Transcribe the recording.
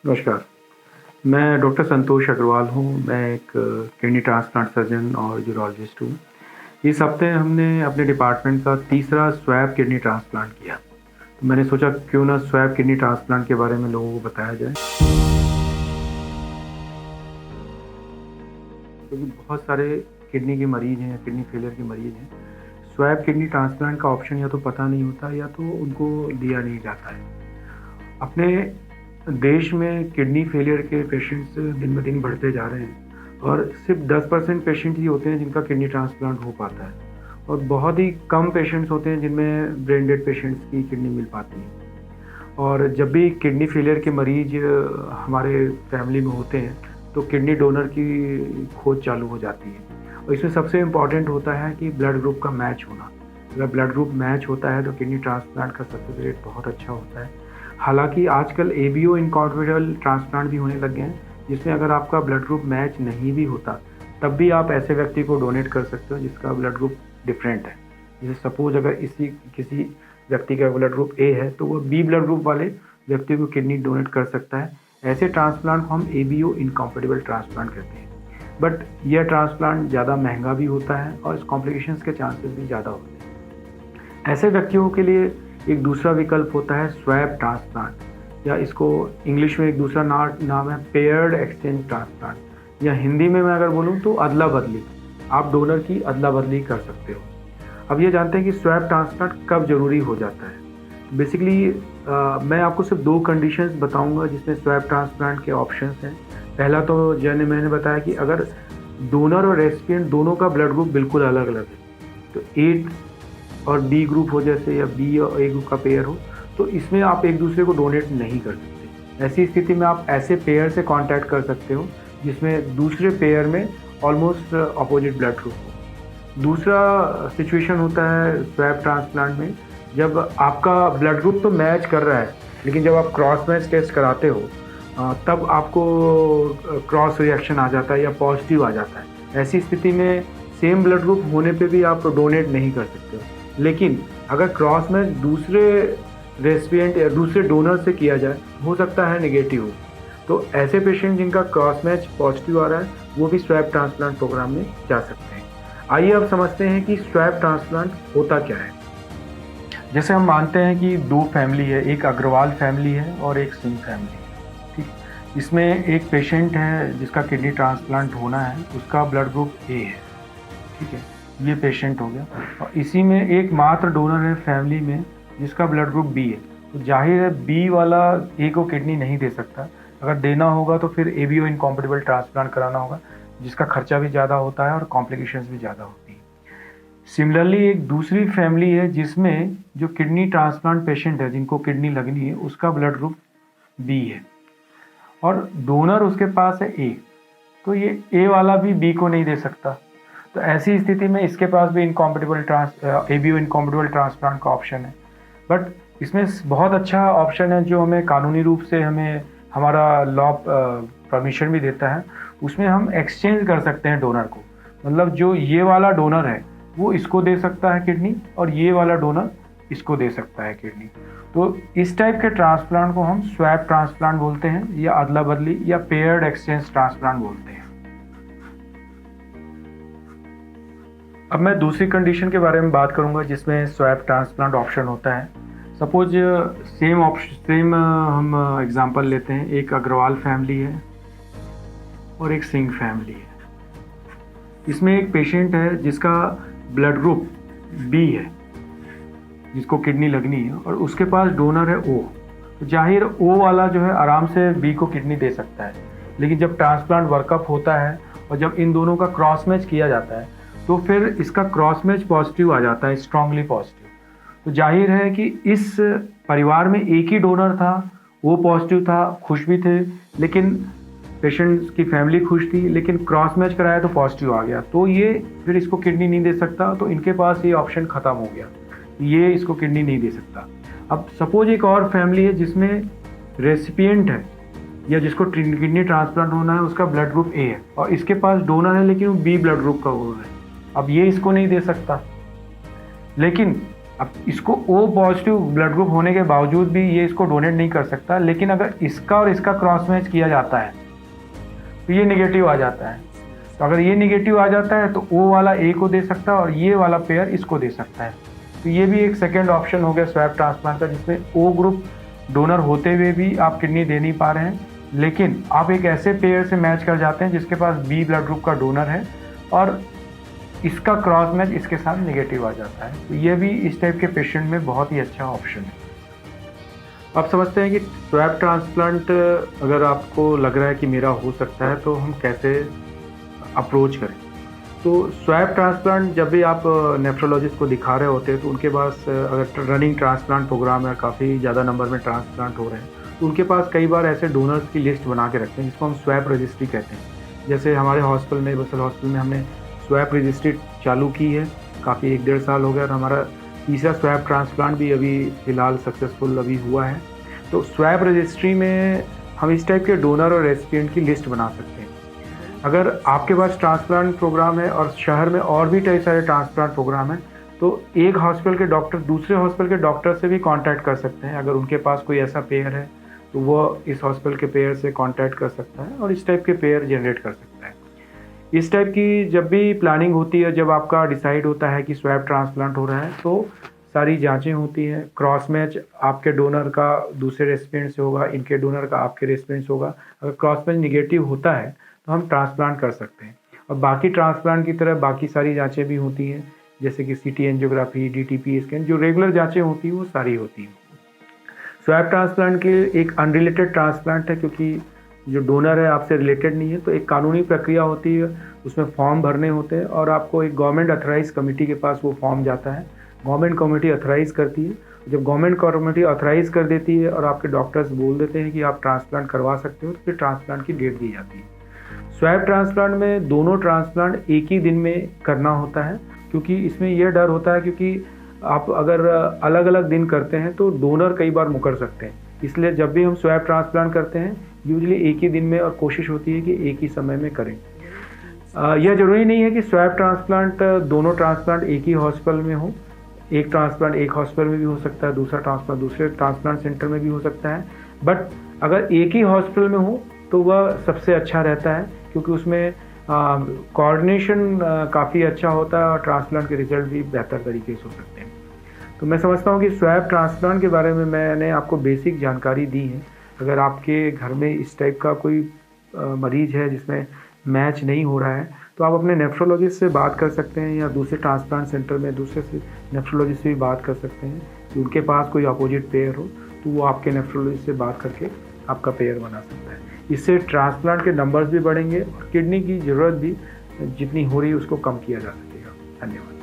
नमस्कार, मैं डॉक्टर संतोष अग्रवाल हूँ। मैं एक किडनी ट्रांसप्लांट सर्जन और यूरोलॉजिस्ट हूँ। इस हफ्ते हमने अपने डिपार्टमेंट का तीसरा स्वैप किडनी ट्रांसप्लांट किया। तो मैंने सोचा क्यों ना स्वैप किडनी ट्रांसप्लांट के बारे में लोगों को बताया जाए, क्योंकि बहुत सारे किडनी के मरीज़ हैं, किडनी फेलियर के मरीज़ हैं। स्वैप किडनी ट्रांसप्लांट का ऑप्शन या तो पता नहीं होता या तो उनको दिया नहीं जाता है। अपने देश में किडनी फेलियर के पेशेंट्स दिन ब दिन बढ़ते जा रहे हैं और सिर्फ 10% पेशेंट ही होते हैं जिनका किडनी ट्रांसप्लांट हो पाता है और बहुत ही कम पेशेंट्स होते हैं जिनमें ब्रेन डेड पेशेंट्स की किडनी मिल पाती है। और जब भी किडनी फेलियर के मरीज हमारे फैमिली में होते हैं तो किडनी डोनर की खोज चालू हो जाती है और इसमें सबसे इम्पॉर्टेंट होता है कि ब्लड ग्रुप का मैच होना। अगर ब्लड ग्रुप मैच होता है तो किडनी ट्रांसप्लांट का सक्सेस रेट बहुत अच्छा होता है। हालांकि आजकल ABO इनकॉम्पेटिबल ट्रांसप्लांट भी होने लग गए हैं, जिसमें अगर आपका ब्लड ग्रुप मैच नहीं भी होता तब भी आप ऐसे व्यक्ति को डोनेट कर सकते हो जिसका ब्लड ग्रुप डिफरेंट है। जैसे सपोज अगर किसी व्यक्ति का ब्लड ग्रुप A है तो वो B ब्लड ग्रुप वाले व्यक्ति को किडनी डोनेट कर सकता है। ऐसे ट्रांसप्लांट को हम ABO इनकॉम्पेटिबल ट्रांसप्लांट कहते हैं। बट यह ट्रांसप्लांट ज़्यादा महंगा भी होता है और इस कॉम्प्लिकेशंस के चांसेस भी ज़्यादा होते हैं। ऐसे व्यक्तियों के लिए एक दूसरा विकल्प होता है स्वैप ट्रांसप्लांट, या इसको इंग्लिश में एक दूसरा नाम है पेयर्ड एक्सचेंज ट्रांसप्लांट, या हिंदी में मैं अगर बोलूँ तो अदला बदली। आप डोनर की अदला बदली कर सकते हो। अब ये जानते हैं कि स्वैप ट्रांसप्लांट कब ज़रूरी हो जाता है। बेसिकली मैं आपको सिर्फ 2 कंडीशंस बताऊंगा जिसमें स्वैप ट्रांसप्लांट के ऑप्शंस हैं। पहला तो मैंने बताया कि अगर डोनर और रेसिपिएंट दोनों का ब्लड ग्रुप बिल्कुल अलग अलग है, तो A और B ग्रुप हो जैसे, या B और A ग्रुप का पेयर हो, तो इसमें आप एक दूसरे को डोनेट नहीं कर सकते। ऐसी स्थिति में आप ऐसे पेयर से कांटेक्ट कर सकते हो जिसमें दूसरे पेयर में ऑलमोस्ट अपोजिट ब्लड ग्रुप हो। दूसरा सिचुएशन होता है स्वैप ट्रांसप्लांट में, जब आपका ब्लड ग्रुप तो मैच कर रहा है लेकिन जब आप क्रॉस मैच टेस्ट कराते हो तब आपको क्रॉस रिएक्शन आ जाता है या पॉजिटिव आ जाता है। ऐसी स्थिति में सेम ब्लड ग्रुप होने पे भी आप डोनेट नहीं कर सकते हो। लेकिन अगर क्रॉस मैच दूसरे रेसिपिएंट या दूसरे डोनर से किया जाए, हो सकता है नेगेटिव हो, तो ऐसे पेशेंट जिनका क्रॉस मैच पॉजिटिव आ रहा है वो भी स्वैप ट्रांसप्लांट प्रोग्राम में जा सकते हैं। आइए अब समझते हैं कि स्वैप ट्रांसप्लांट होता क्या है। जैसे हम मानते हैं कि 2 फैमिली है, एक अग्रवाल फैमिली है और एक सिंह फैमिली है। ठीक, इसमें एक पेशेंट है जिसका किडनी ट्रांसप्लांट होना है, उसका ब्लड ग्रुप A है। ठीक है, ये पेशेंट हो गया और इसी में एक मात्र डोनर है फैमिली में जिसका ब्लड ग्रुप B है। तो जाहिर है B वाला A को किडनी नहीं दे सकता। अगर देना होगा तो फिर ABO इनकॉम्पेटिबल ट्रांसप्लांट कराना होगा, जिसका खर्चा भी ज़्यादा होता है और कॉम्प्लिकेशंस भी ज़्यादा होती है। सिमिलरली एक दूसरी फैमिली है जिसमें जो किडनी ट्रांसप्लांट पेशेंट है जिनको किडनी लगनी है, उसका ब्लड ग्रुप B है और डोनर उसके पास है A, तो ये A वाला भी B को नहीं दे सकता। तो ऐसी स्थिति में इसके पास भी ABO इनकॉम्पेटिबल ट्रांसप्लांट का ऑप्शन है। बट इसमें बहुत अच्छा ऑप्शन है जो हमें कानूनी रूप से हमारा लॉ परमिशन भी देता है। उसमें हम एक्सचेंज कर सकते हैं डोनर को, मतलब जो ये वाला डोनर है वो इसको दे सकता है किडनी और ये वाला डोनर इसको दे सकता है किडनी। तो इस टाइप के ट्रांसप्लांट को हम स्वैप ट्रांसप्लांट बोलते हैं, या अदला बदली या पेयर्ड एक्सचेंज ट्रांसप्लांट बोलते हैं। अब मैं दूसरी कंडीशन के बारे में बात करूंगा जिसमें स्वैप ट्रांसप्लांट ऑप्शन होता है। सपोज सेम हम एग्जांपल लेते हैं, एक अग्रवाल फैमिली है और एक सिंह फैमिली है। इसमें एक पेशेंट है जिसका ब्लड ग्रुप B है, जिसको किडनी लगनी है, और उसके पास डोनर है O। तो जाहिर O वाला जो है आराम से B को किडनी दे सकता है। लेकिन जब ट्रांसप्लांट वर्कअप होता है और जब इन दोनों का क्रॉस मैच किया जाता है तो फिर इसका क्रॉस मैच पॉजिटिव आ जाता है, स्ट्रांगली पॉजिटिव। तो जाहिर है कि इस परिवार में एक ही डोनर था, वो पॉजिटिव था, खुश भी थे, लेकिन पेशेंट की फैमिली खुश थी, लेकिन क्रॉस मैच कराया तो पॉजिटिव आ गया, तो ये फिर इसको किडनी नहीं दे सकता। तो इनके पास ये ऑप्शन ख़त्म हो गया, ये इसको किडनी नहीं दे सकता। अब सपोज एक और फैमिली है जिसमें रेसिपिएंट है या जिसको किडनी ट्रांसप्लांट होना है, उसका ब्लड ग्रुप A है और इसके पास डोनर है लेकिन वो B ब्लड ग्रुप का डोनर है। अब ये इसको नहीं दे सकता, लेकिन अब इसको O पॉजिटिव ब्लड ग्रुप होने के बावजूद भी ये इसको डोनेट नहीं कर सकता, लेकिन अगर इसका और इसका क्रॉस मैच किया जाता है तो ये नेगेटिव आ जाता है। तो अगर ये नेगेटिव आ जाता है तो O वाला A को दे सकता है और ये वाला पेयर इसको दे सकता है। तो ये भी एक सेकेंड ऑप्शन हो गया स्वैप ट्रांसप्लांट का, जिसमें O ग्रुप डोनर होते हुए भी आप किडनी दे नहीं पा रहे हैं, लेकिन आप एक ऐसे पेयर से मैच कर जाते हैं जिसके पास B ब्लड ग्रुप का डोनर है और इसका क्रॉस मैच इसके साथ नेगेटिव आ जाता है। तो ये भी इस टाइप के पेशेंट में बहुत ही अच्छा ऑप्शन है। आप समझते हैं कि स्वैप ट्रांसप्लांट अगर आपको लग रहा है कि मेरा हो सकता है तो हम कैसे अप्रोच करें। तो स्वैप ट्रांसप्लांट जब भी आप नेफ्रोलॉजिस्ट को दिखा रहे होते हैं तो उनके पास अगर रनिंग ट्रांसप्लांट प्रोग्राम है, काफ़ी ज़्यादा नंबर में ट्रांसप्लांट हो रहे हैं, तो उनके पास कई बार ऐसे डोनर्स की लिस्ट बना के रखते हैं जिसको हम स्वैप रजिस्ट्री कहते हैं। जैसे हमारे हॉस्पिटल में, बसल हॉस्पिटल में हमने स्वैप रजिस्ट्री चालू की है, काफ़ी 1-1.5 साल हो गया और हमारा तीसरा स्वैप ट्रांसप्लांट भी अभी फ़िलहाल सक्सेसफुल अभी हुआ है। तो स्वैप रजिस्ट्री में हम इस टाइप के डोनर और रेसिपिएंट की लिस्ट बना सकते हैं। अगर आपके पास ट्रांसप्लांट प्रोग्राम है और शहर में और भी कई सारे ट्रांसप्लांट प्रोग्राम हैं, तो एक हॉस्पिटल के डॉक्टर दूसरे हॉस्पिटल के डॉक्टर से भी कांटेक्ट कर सकते हैं। अगर उनके पास कोई ऐसा पेयर है तो वो इस हॉस्पिटल के पेयर से कांटेक्ट कर सकता है और इस टाइप के पेयर जनरेट कर सकता है। इस टाइप की जब भी प्लानिंग होती है, जब आपका डिसाइड होता है कि स्वैप ट्रांसप्लांट हो रहा है, तो सारी जांचें होती हैं। क्रॉस मैच आपके डोनर का दूसरे रेसिपिएंट से होगा, इनके डोनर का आपके रेसिपिएंट से होगा। अगर क्रॉस मैच निगेटिव होता है तो हम ट्रांसप्लांट कर सकते हैं। और बाकी ट्रांसप्लांट की तरह बाकी सारी जांचें भी होती हैं, जैसे कि CT एंजियोग्राफी, DTP स्कैन, जो रेगुलर जांचें होती हैं वो सारी होती हैं। स्वैप ट्रांसप्लांट के एक अनरिलेटेड ट्रांसप्लांट है, क्योंकि जो डोनर है आपसे रिलेटेड नहीं है, तो एक कानूनी प्रक्रिया होती है, उसमें फॉर्म भरने होते हैं और आपको एक गवर्नमेंट अथराइज कमेटी के पास वो फॉर्म जाता है। गवर्नमेंट कमेटी अथराइज करती है। जब गवर्नमेंट कमेटी अथराइज कर देती है और आपके डॉक्टर्स बोल देते हैं कि आप ट्रांसप्लांट करवा सकते हो, तो फिर ट्रांसप्लांट की डेट दी जाती है। स्वैप ट्रांसप्लांट में दोनों ट्रांसप्लांट एक ही दिन में करना होता है, क्योंकि इसमें यह डर होता है क्योंकि आप अगर अलग अलग दिन करते हैं तो डोनर कई बार मुकर सकते हैं। इसलिए जब भी हम स्वैप ट्रांसप्लांट करते हैं यूजुअली एक ही दिन में, और कोशिश होती है कि एक ही समय में करें। यह ज़रूरी नहीं है कि स्वैप ट्रांसप्लांट दोनों ट्रांसप्लांट एक ही हॉस्पिटल में हो। एक ट्रांसप्लांट एक हॉस्पिटल में भी हो सकता है, दूसरा ट्रांसप्लांट दूसरे ट्रांसप्लांट सेंटर में भी हो सकता है। बट अगर एक ही हॉस्पिटल में हो तो वह सबसे अच्छा रहता है, क्योंकि उसमें कोऑर्डिनेशन काफ़ी अच्छा होता है और ट्रांसप्लांट के रिजल्ट भी बेहतर तरीके से हो सकते हैं। तो मैं समझता हूँ कि स्वैप ट्रांसप्लांट के बारे में मैंने आपको बेसिक जानकारी दी है। अगर आपके घर में इस टाइप का कोई मरीज है जिसमें मैच नहीं हो रहा है, तो आप अपने नेफ्रोलॉजिस्ट से बात कर सकते हैं, या दूसरे ट्रांसप्लांट सेंटर में दूसरे से नेफ्रोलॉजिस्ट से भी बात कर सकते हैं कि उनके पास कोई अपोजिट पेयर हो, तो वो आपके नेफ्रोलॉजिस्ट से बात करके आपका पेयर बना सकता है। इससे ट्रांसप्लांट के नंबर्स भी बढ़ेंगे और किडनी की ज़रूरत भी जितनी हो रही है उसको कम किया जा सकेगा। धन्यवाद।